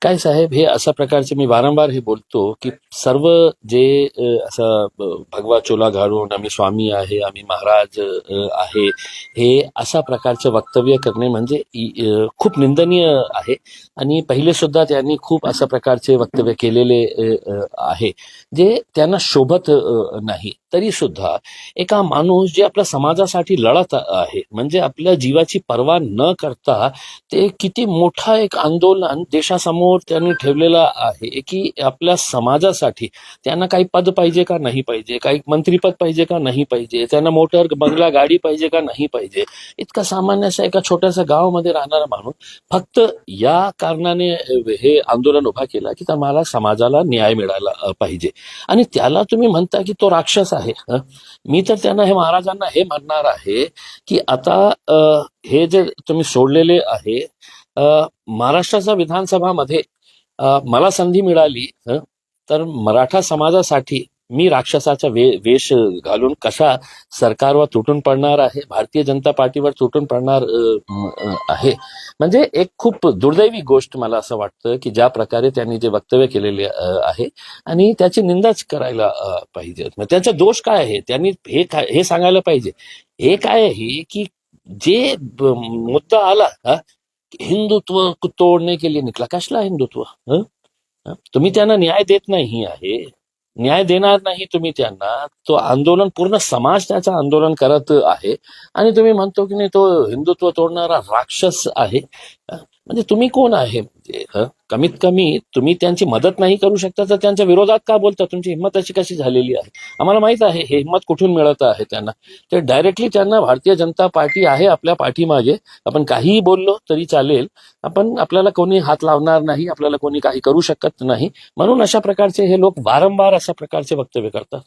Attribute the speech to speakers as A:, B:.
A: काय साहेब, हे अशा प्रकारचे मी वारंवार हे बोलतो की सर्व जे असं भगवा चोला घालून आम्ही स्वामी आहे, आम्ही महाराज आहे, हे अशा प्रकारचे वक्तव्य करणे म्हणजे खूप निंदनीय आहे. आणि पहिले सुद्धा त्यांनी खूप अशा प्रकारचे वक्तव्य केलेले आहे जे त्यांना शोभत नाही. तरी सुद्धा एका माणूस जे आपल्या समाजासाठी लढत आहे, म्हणजे आपल्या जीवाची पर्वा न करता ते किती मोठा एक आंदोलन देशासमोर त्यांनी ठेवलेला आहे की आपल्या समाजासाठी त्यांना काही पद पाहिजे का नाही पाहिजे, काही मंत्रीपद पाहिजे का नाही पाहिजे, त्यांना मोटर बंगला गाडी पाहिजे का नाही पाहिजे. इतका सामान्य असा एका छोट्याशा गावामध्ये राहणारा माणूस फक्त या कारणाने हे आंदोलन उभा केला की तुम्हाला समाजाला न्याय मिळाला पाहिजे. आणि त्याला तुम्ही म्हणता की तो राक्षस आहे. मी तर त्यांना हे महाराजांना हे म्हणणार आहे की आता हे जे तुम्ही सोडलेले आहे, महाराष्ट्राच्या विधानसभामध्ये मला संधी मिळाली तर मराठा समाजासाठी मी राक्षसाचा वेश घालून कशा सरकारवर तुटून पडणार आहे, भारतीय जनता पार्टीवर तुटून पडणार आहे. म्हणजे एक खूप दुर्दैवी गोष्ट मला असं वाटतं की ज्या प्रकारे त्यांनी जे वक्तव्य केलेले आहे आणि त्याची निंदाच करायला पाहिजे. मग त्याचा दोष काय आहे, त्यांनी हे सांगायला पाहिजे. हे काय आहे की जे मुद्दा आला हिंदुत्व को तोडने के लिए निकला, कसला हिंदुत्व? तुम्ही त्यांना न्याय देत नाही आहे, न्याय देणार नाही तुम्ही त्यांना. तो आंदोलन पूर्ण समाज त्याचं आंदोलन करत आहे आणि तुम्ही म्हणतो की नाही तो हिंदुत्व तोडणारा राक्षस आहे. म्हणजे तुम्ही कोण आहे? म्हणजे कमीत कमी तुम्ही त्यांची मदत नाही करू शकता तर त्यांच्या विरोधात का बोलता? तुमची हिंमत अशी कशी झालेली आहे? आम्हाला माहित आहे हे हिंमत कुठून मिळत आहे त्यांना. ते डायरेक्टली त्यांना भारतीय जनता पार्टी आहे आपल्या पाठीमागे, आपण काहीही बोललो तरी चालेल, आपल्याला कोणी हात लावणार नाही, आपल्याला कोणी काही करू शकत नाही. म्हणून अशा प्रकारचे हे लोक वारंवार अशा प्रकारचे वक्तव्य करतात.